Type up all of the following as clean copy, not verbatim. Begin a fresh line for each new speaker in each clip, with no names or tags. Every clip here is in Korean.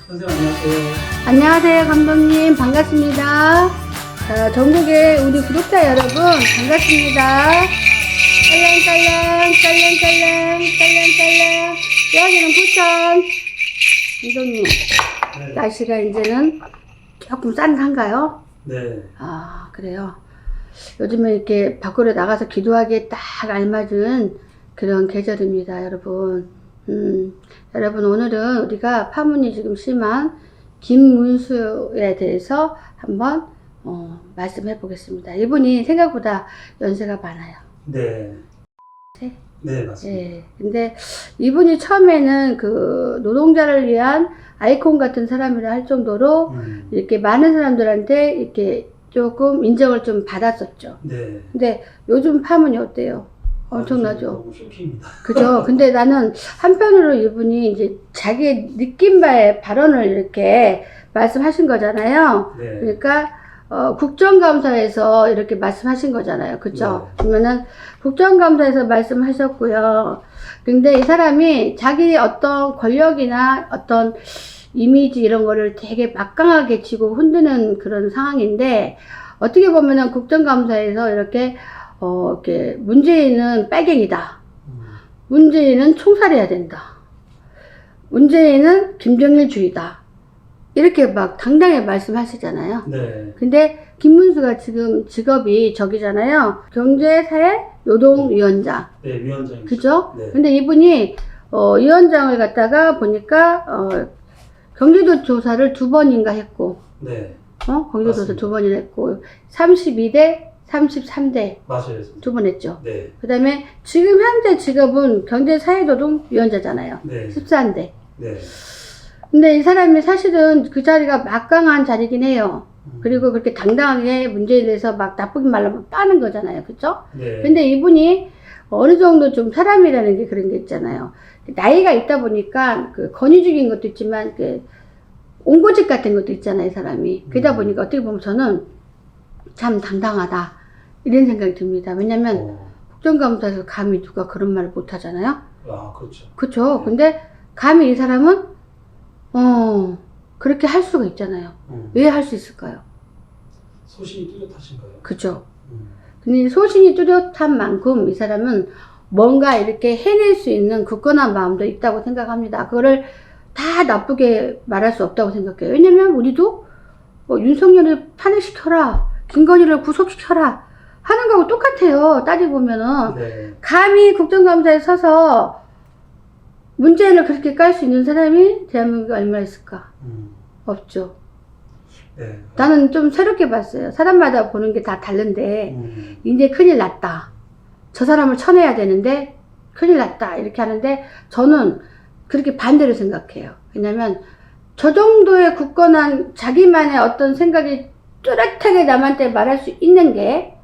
선생님 안녕하세요.
안녕하세요, 감독님. 반갑습니다. 자, 전국의 우리 구독자 여러분, 반갑습니다. 딸랑딸랑. 여기는 부천. 감독님,
네.
날씨가 이제는 조금 싼한가요?
네.
아, 그래요. 요즘에 이렇게 밖으로 나가서 기도하기에 딱 알맞은 그런 계절입니다, 여러분. 여러분, 오늘은 우리가 파문이 지금 심한 김문수에 대해서 한번 말씀해 보겠습니다. 이분이 생각보다 연세가 많아요.
네.
네?
네, 맞습니다.
예. 근데 이분이 처음에는 그 노동자를 위한 아이콘 같은 사람이라 할 정도로 이렇게 많은 사람들한테 이렇게 조금 인정을 좀 받았었죠.
네.
근데 요즘 파문이 어때요? 엄청나죠?
너무 쇼킹입니다.
그죠? 근데 나는 한편으로 이분이 이제 자기의 느낀 바의 발언을 이렇게 말씀하신 거잖아요.
네.
그러니까 국정감사에서 이렇게 말씀하신 거잖아요. 그죠?
네.
그러면은 국정감사에서 말씀하셨고요. 근데 이 사람이 자기 어떤 권력이나 어떤 이미지 이런 거를 되게 막강하게 쥐고 흔드는 그런 상황인데, 어떻게 보면은 국정감사에서 이렇게 문재인은 빨갱이다. 문재인은 총살해야 된다. 문재인은 김정일주의다. 이렇게 막 당당히 말씀하시잖아요.
네.
근데 김문수가 지금 직업이 저기잖아요. 경제사회노동위원장.
네, 위원장님.
그죠?
네.
근데 이분이 위원장을 갖다가 보니까 경기도 조사를 2번인가 했고,
네.
경기도 조사
맞습니다.
2번이나 했고, 32대 33대
맞아요.
2번 했죠.
네.
그 다음에 지금 현재 직업은 경제사회노동위원장잖아요.
네.
14인데.
네.
근데 이 사람이 사실은 그 자리가 막강한 자리긴 해요. 그리고 그렇게 당당하게 문제에 대해서 막 나쁘게 말하면 빠는 거잖아요. 그쵸?
네.
근데 이분이 어느 정도 좀 사람이라는 게 그런 게 있잖아요. 나이가 있다 보니까 그 권위적인 것도 있지만 그 옹고집 같은 것도 있잖아요, 이 사람이. 그러다 보니까 어떻게 보면 저는 참 당당하다. 이런 생각이 듭니다. 왜냐면 국정감사에서 감히 누가 그런 말을 못 하잖아요.
아, 그렇죠.
그쵸?
네.
근데 감히 이 사람은 그렇게 할 수가 있잖아요. 왜 할 수 있을까요?
소신이 뚜렷하신가요?
그죠? 근데 소신이 뚜렷한 만큼 이 사람은 뭔가 이렇게 해낼 수 있는 굳건한 마음도 있다고 생각합니다. 그거를 다 나쁘게 말할 수 없다고 생각해요. 왜냐면 우리도 윤석열을 탄핵시켜라, 김건희를 구속시켜라 하는 거하고 똑같아요. 따지고 보면은.
네.
감히 국정감사에 서서 문재인을 그렇게 깔 수 있는 사람이 대한민국에 얼마나 있을까? 없죠.
네.
나는 좀 새롭게 봤어요. 사람마다 보는 게 다 다른데, 이제 큰일 났다. 저 사람을 쳐내야 되는데, 큰일 났다. 이렇게 하는데, 저는 그렇게 반대로 생각해요. 왜냐면, 저 정도의 굳건한 자기만의 어떤 생각이 뚜렷하게 남한테 말할 수 있는 게,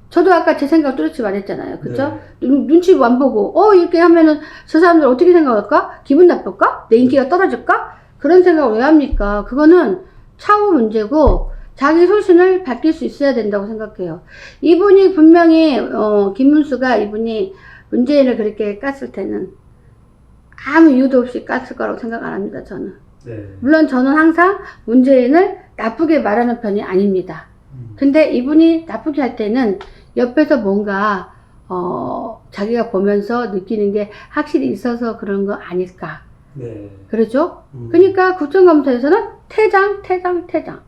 저도 아까 제 생각 뚜렷이 말했잖아요. 그쵸?
네.
눈치 안 보고, 이렇게 하면은 저 사람들 어떻게 생각할까? 기분 나쁠까? 내 인기가 떨어질까? 그런 생각을 왜 합니까? 그거는 차후 문제고, 자기 소신을 밝힐 수 있어야 된다고 생각해요. 이분이 분명히, 김문수가 이분이 문재인을 그렇게 깠을 때는 아무 이유도 없이 깠을 거라고 생각 안 합니다, 저는.
네.
물론 저는 항상 문재인을 나쁘게 말하는 편이 아닙니다. 근데 이분이 나쁘게 할 때는 옆에서 뭔가 자기가 보면서 느끼는 게 확실히 있어서 그런 거 아닐까.
네.
그렇죠? 그러니까 국정감사에서는 퇴장.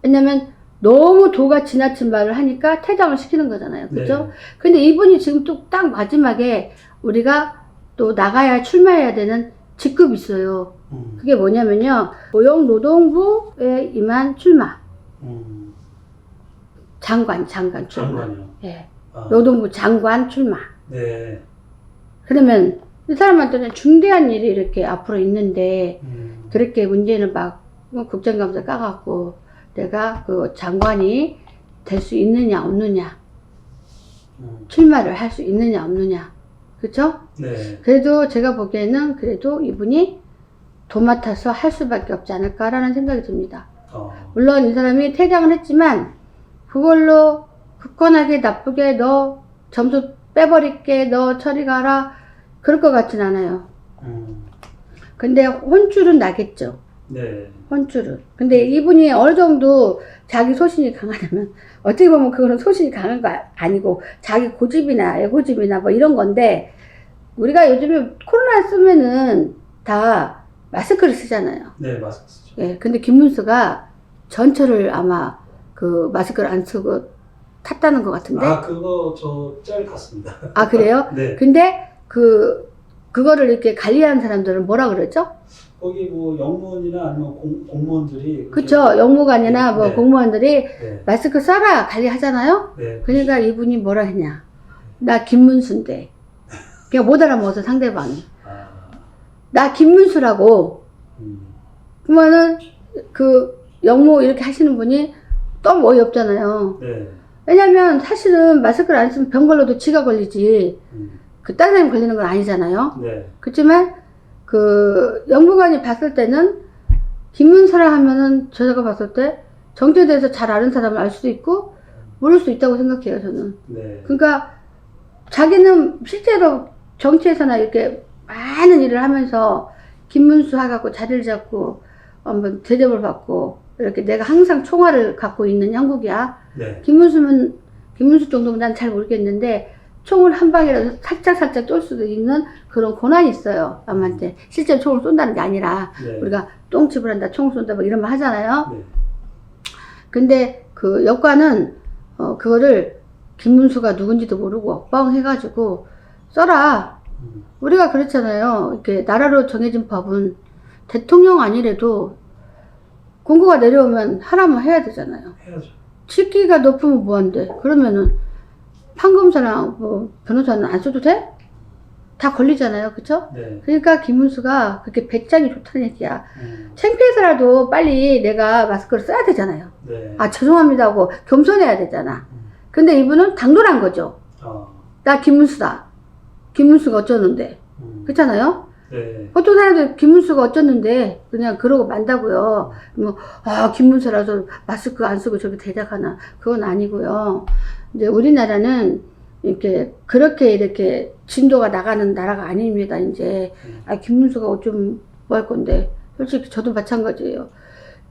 왜냐면 너무 도가 지나친 말을 하니까 퇴장을 시키는 거잖아요. 그렇죠?
네.
근데 이분이 지금 또 딱 마지막에 우리가 또 나가야 출마해야 되는 직급이 있어요. 그게 뭐냐면요. 고용노동부에 임한 출마. 장관 출마.
장관이요.
예.
아.
노동부 장관 출마.
네.
그러면 이 사람한테는 중대한 일이 이렇게 앞으로 있는데 그렇게 문제는 막 국정감사 까갖고 내가 그 장관이 될 수 있느냐 없느냐 출마를 할 수 있느냐 없느냐 그쵸?
네.
그래도 제가 보기에는 그래도 이분이 도맡아서 할 수밖에 없지 않을까라는 생각이 듭니다. 물론 이 사람이 퇴장을 했지만 그걸로 굳건하게 나쁘게 너 점수 빼버릴게 너 처리 가라 그럴 것 같진 않아요. 근데 혼쭐은 나겠죠.
네.
혼쭐을. 근데 이분이 어느 정도 자기 소신이 강하다면, 어떻게 보면 그거는 소신이 강한 거 아니고, 자기 고집이나 애고집이나 뭐 이런 건데, 우리가 요즘에 코로나 쓰면은 다 마스크를 쓰잖아요.
네, 마스크 쓰죠.
예, 근데 김문수가 전철을 아마 그 마스크를 안 쓰고 탔다는 것 같은데.
아, 그거 저 짤 갔습니다.
아, 그래요?
네.
근데 그거를 이렇게 관리하는 사람들은 뭐라 그러죠?
거기 뭐 영무원이나 아니면 공무원들이
그쵸. 영무관이나 뭐
네.
공무원들이
네.
마스크 써라 관리하잖아요?
네.
그러니까 이분이 뭐라 했냐. 나 김문수인데. 그냥 못 알아먹어서 상대방이.
아,
나 김문수라고. 그러면은 그 영무 이렇게 하시는 분이 너무 어이없잖아요.
네.
왜냐면 사실은 마스크를 안 쓰면 병 걸려도 지가 걸리지. 그 다른 사람이 걸리는 건 아니잖아요.
네.
그렇지만 그 영무관이 봤을 때는 김문수라 하면은 제가 봤을 때 정치에 대해서 잘 아는 사람을 알 수도 있고 모를 수 있다고 생각해요, 저는.
네.
그러니까 자기는 실제로 정치에서나 이렇게 많은 일을 하면서 김문수 하갖고 자리를 잡고 한번 대접을 받고 이렇게 내가 항상 총알을 갖고 있는 형국이야.
네.
김문수 정도면 난 잘 모르겠는데 총을 한 방이라도 살짝 쏠 수도 있는 그런 고난이 있어요, 남한테. 실제로 총을 쏜다는 게 아니라
네.
우리가 똥집을 한다, 총을 쏜다 뭐 이런 말 하잖아요.
네.
근데 그 여과는 그거를 김문수가 누군지도 모르고 뻥 해가지고 써라. 우리가 그랬잖아요. 이렇게 나라로 정해진 법은 대통령 아니래도 공고가 내려오면 하라면 해야 되잖아요.
해야죠.
직기가 높으면 뭐한대? 그러면은 판검사랑 뭐 변호사는 안 써도 돼? 다 걸리잖아요. 그쵸?
네.
그러니까 김문수가 그렇게 배짱이 좋다는 얘기야. 창피해서라도 빨리 내가 마스크를 써야 되잖아요.
네.
아 죄송합니다 하고 겸손해야 되잖아. 근데 이분은 당돌한 거죠.
아.
나 김문수다. 김문수가 어쩌는데. 그렇잖아요?
네.
보통 사람들 김문수가 어쩌는데 그냥 그러고 만다고요. 뭐 김문수라서 마스크 안 쓰고 저기 대작하나. 그건 아니고요. 이제 우리나라는 그렇게 이렇게 진도가 나가는 나라가 아닙니다. 이제 김문수가 어쩜 뭐 할 건데. 솔직히 저도 마찬가지예요.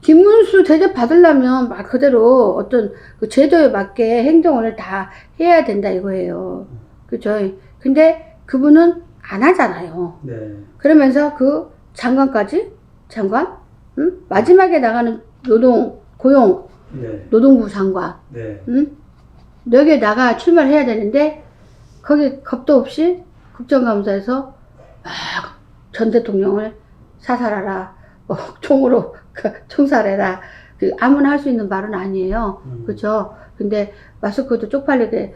김문수 대접 받으려면 말 그대로 어떤 그 제도에 맞게 행동을 다 해야 된다 이거예요. 그죠? 근데 그분은 안 하잖아요.
네.
그러면서 그 장관? 응? 마지막에 나가는 고용,
네.
노동부 장관.
네.
응? 여기에 나가 출마를 해야 되는데, 거기 겁도 없이 국정감사에서 막 전 대통령을 사살하라, 뭐 총으로 총살해라. 아무나 할 수 있는 말은 아니에요. 그죠? 근데 마스크도 쪽팔리게,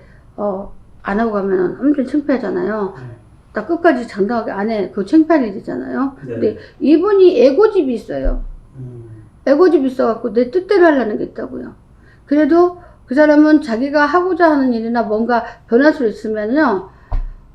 안 하고 가면 엄청 창피하잖아요. 나 끝까지 장담하게 안 해. 그거 창피할 일이잖아요.
네.
근데 이분이 애고집이 있어요. 애고집이 있어갖고 내 뜻대로 하려는 게 있다고요. 그래도 그 사람은 자기가 하고자 하는 일이나 뭔가 변할 수 있으면요,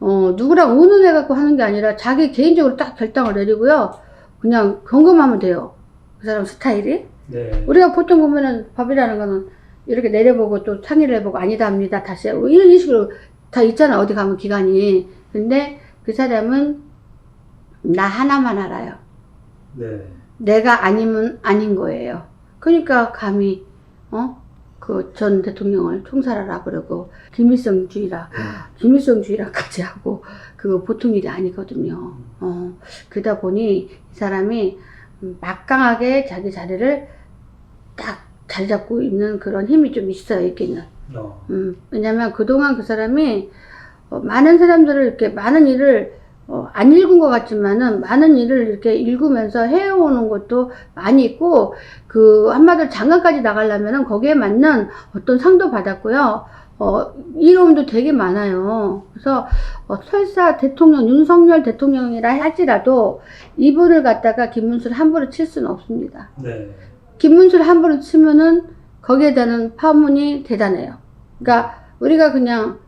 누구랑 의논해갖고 하는 게 아니라 자기 개인적으로 딱 결정을 내리고요. 그냥 경험하면 돼요. 그 사람 스타일이.
네.
우리가 보통 보면은 법이라는 거는 이렇게 내려보고 또 상의를 해보고 아니다 합니다. 다시 이런 식으로 다 있잖아. 어디 가면 기간이. 근데 그 사람은 나 하나만 알아요.
네.
내가 아니면 아닌 거예요. 그러니까 감히 그 전 대통령을 총살하라 그러고 김일성주의라까지 하고 그거 보통 일이 아니거든요. 그러다 보니 이 사람이 막강하게 자기 자리를 딱 잘 잡고 있는 그런 힘이 좀 있어요, 있기는. 왜냐면 그동안 그 사람이 많은 사람들을 이렇게 많은 일을 안 읽은 것 같지만은 많은 일을 이렇게 읽으면서 해오는 것도 많이 있고, 한마디로 장관까지 나가려면은 거기에 맞는 어떤 상도 받았고요. 이름도 되게 많아요. 그래서 설사 대통령, 윤석열 대통령이라 할지라도 이분을 갖다가 김문수를 함부로 칠 수는 없습니다.
네.
김문수를 함부로 치면은 거기에 대한 파문이 대단해요. 그러니까 우리가 그냥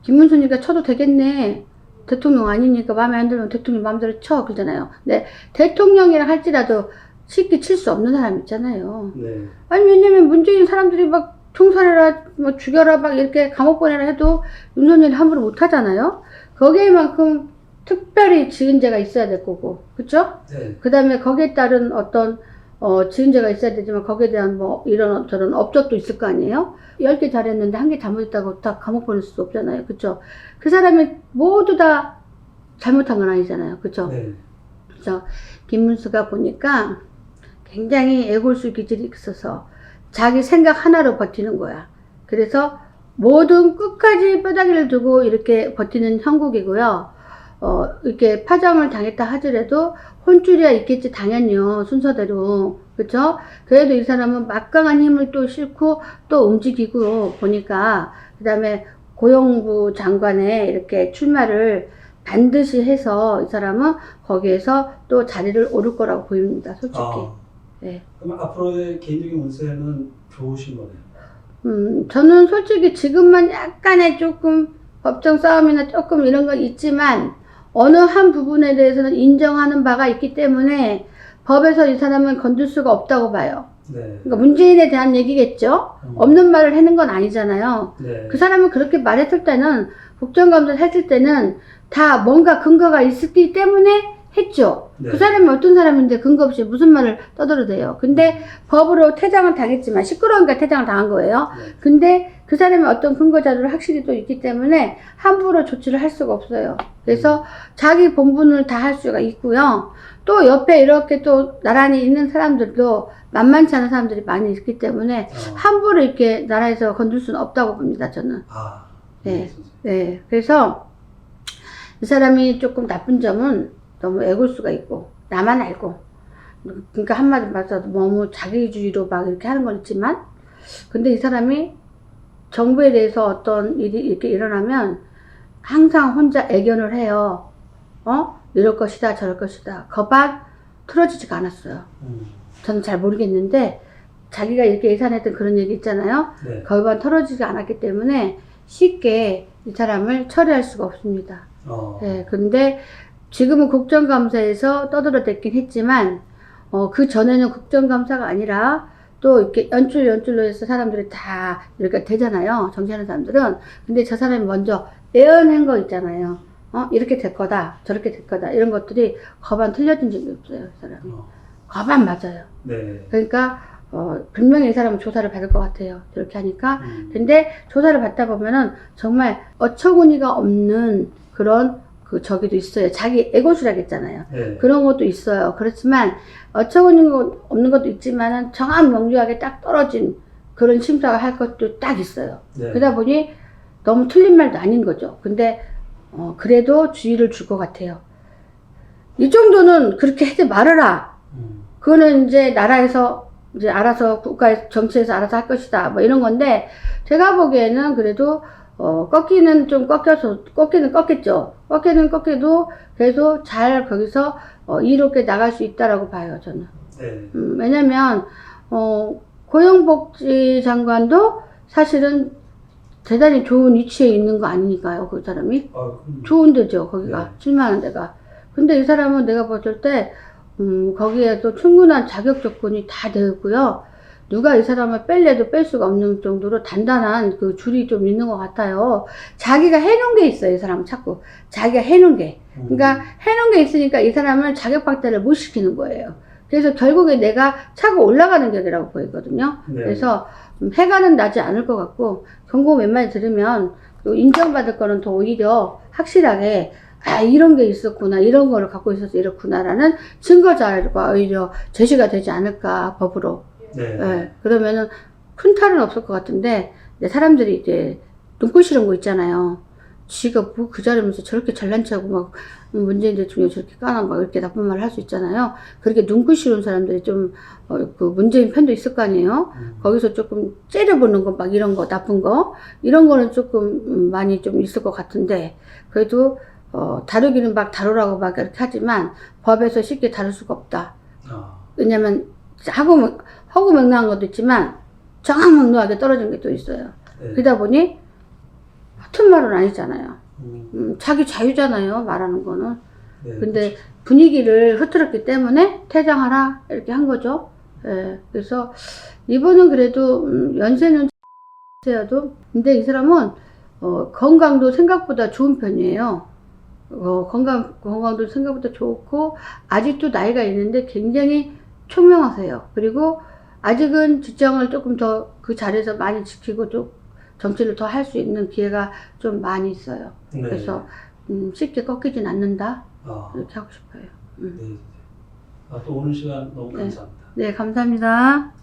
김문수니까 쳐도 되겠네. 대통령 아니니까 마음에 안 들면 대통령 마음대로 쳐 그러잖아요. 근데 대통령이라 할지라도 쉽게 칠 수 없는 사람 있잖아요.
네.
아니 왜냐면 문재인 사람들이 막 총살해라, 뭐 죽여라 막 이렇게 감옥 보내라 해도 윤석열이 함부로 못 하잖아요. 거기에만큼 특별히 지은 죄가 있어야 될 거고, 그쵸?
네.
그 다음에 거기에 따른 어떤 지은 죄가 있어야 되지만 거기에 대한 뭐 이런 저런 업적도 있을 거 아니에요? 10개 잘했는데 1개 잘못했다고 다 감옥 보낼 수도 없잖아요. 그쵸? 그 사람이 모두 다 잘못한 건 아니잖아요. 그쵸?
네.
그래서 김문수가 보니까 굉장히 애골수 기질이 있어서 자기 생각 하나로 버티는 거야. 그래서 모든 끝까지 뼈다귀를 두고 이렇게 버티는 형국이고요. 이렇게 파장을 당했다 하더라도 혼쭐이야 있겠지, 당연히요. 순서대로. 그쵸? 그래도 이 사람은 막강한 힘을 또 싣고 또 움직이고 보니까, 그 다음에 고용부 장관에 이렇게 출마를 반드시 해서 이 사람은 거기에서 또 자리를 오를 거라고 보입니다, 솔직히. 네.
그럼 앞으로의 개인적인 운세는 좋으신 거네요.
저는 솔직히 지금만 약간의 조금 법정 싸움이나 조금 이런 건 있지만 어느 한 부분에 대해서는 인정하는 바가 있기 때문에 법에서 이 사람은 건들 수가 없다고 봐요.
네.
그러니까 문재인에 대한 얘기겠죠. 없는 말을 하는 건 아니잖아요.
네.
그 사람은 그렇게 말했을 때는, 국정감사를 했을 때는 다 뭔가 근거가 있었기 때문에 했죠.
네.
그 사람이 어떤 사람인데 근거 없이 무슨 말을 떠들어대요. 근데 법으로 퇴장은 당했지만, 시끄러우니까 퇴장을 당한 거예요.
네.
근데 그 사람이 어떤 근거 자료를 확실히 또 있기 때문에 함부로 조치를 할 수가 없어요. 그래서 자기 본분을 다 할 수가 있고요. 또 옆에 이렇게 또 나란히 있는 사람들도 만만치 않은 사람들이 많이 있기 때문에 함부로 이렇게 나라에서 건들 수는 없다고 봅니다, 저는. 네. 네. 그래서 이 사람이 조금 나쁜 점은 너무 애골수가 있고, 나만 알고. 그러니까 한마디 말해서 너무 자기주의로 막 이렇게 하는 건 있지만, 근데 이 사람이 정부에 대해서 어떤 일이 이렇게 일어나면 항상 혼자 애견을 해요. 이럴 것이다, 저럴 것이다. 거반 틀어지지가 않았어요. 저는 잘 모르겠는데, 자기가 이렇게 예산했던 그런 얘기 있잖아요.
네.
거반 털어지지 않았기 때문에 쉽게 이 사람을 처리할 수가 없습니다. 네, 근데 지금은 국정감사에서 떠들어댔긴 했지만, 그 전에는 국정감사가 아니라 또 이렇게 연출로 해서 사람들이 다 이렇게 되잖아요. 정치하는 사람들은. 근데 저 사람이 먼저 예언한 거 있잖아요. 이렇게 될 거다, 저렇게 될 거다. 이런 것들이 거반 틀려진 적이 없어요, 이 사람이. 거반 맞아요.
네.
그러니까, 분명히 이 사람은 조사를 받을 것 같아요. 저렇게 하니까. 근데 조사를 받다 보면은 정말 어처구니가 없는 그런 저기도 있어요. 자기 애고수라겠잖아요.
네.
그런 것도 있어요. 그렇지만 어처구니가 없는 것도 있지만은 정확 명료하게 딱 떨어진 그런 심사를 할 것도 딱 있어요.
네.
그러다 보니 너무 틀린 말도 아닌 거죠. 근데 그래도 주의를 줄 것 같아요. 이 정도는 그렇게 하지 말아라. 그거는 이제 나라에서 이제 알아서 국가 정치에서 알아서 할 것이다. 뭐 이런 건데, 제가 보기에는 그래도 꺾기는 좀 꺾기는 꺾겠죠. 꺾기는 꺾여도 그래도 잘 거기서 이롭게 나갈 수 있다라고 봐요, 저는.
네.
왜냐면 고용복지 장관도 사실은 대단히 좋은 위치에 있는 거 아니니까요, 그 사람이. 좋은 데죠, 거기가.
네.
출마하는 데가. 근데 이 사람은 내가 봤을 때 거기에도 충분한 자격 조건이 다 되었고요. 누가 이 사람을 뺄래도 뺄 수가 없는 정도로 단단한 그 줄이 좀 있는 것 같아요. 자기가 해놓은 게 있어요, 이 사람은 자꾸. 자기가 해놓은 게. 그러니까 해놓은 게 있으니까 이 사람을 자격 확대를 못 시키는 거예요. 그래서 결국에 내가 차고 올라가는 격이라고 보이거든요.
네.
그래서 해가는 나지 않을 것 같고, 경고 몇 마디 들으면 또 인정받을 거는 더 오히려 확실하게 이런 게 있었구나, 이런 거를 갖고 있어서 이렇구나라는 증거 자료가 오히려 제시가 되지 않을까, 법으로.
네.
네, 그러면은 큰 탈은 없을 것 같은데, 사람들이 이제 눈꼬시는 거 있잖아요. 지가 뭐 그 자리면서 저렇게 잘난 척하고 막 문재인 대통령 저렇게 까나 막 이렇게 나쁜 말을 할 수 있잖아요. 그렇게 눈꼬시는 사람들이 좀 그 문재인 편도 있을 거 아니에요. 거기서 조금 째려보는 거 막 이런 거, 나쁜 거 이런 거는 조금 많이 좀 있을 것 같은데, 그래도 다루기는 막 다루라고 막 이렇게 하지만 법에서 쉽게 다룰 수가 없다. 왜냐면 허구맹랑한 것도 있지만 정확명료하게 떨어진 게 또 있어요.
네.
그러다 보니 같은 말은 아니잖아요. 자기 자유잖아요, 말하는 거는.
네.
근데 분위기를 흐트렀기 때문에 퇴장하라 이렇게 한 거죠. 예, 그래서 이분은 그래도 연세는 세여도, 근데 이 사람은 건강도 생각보다 좋은 편이에요. 건강도 생각보다 좋고, 아직도 나이가 있는데 굉장히 총명하세요. 그리고 아직은 직장을 조금 더 그 자리에서 많이 지키고 좀 정치를 더 할 수 있는 기회가 좀 많이 있어요.
네.
그래서 쉽게 꺾이진 않는다.
아,
이렇게 하고 싶어요.
네. 아, 또 오는 시간 너무
네.
감사합니다.
네, 감사합니다.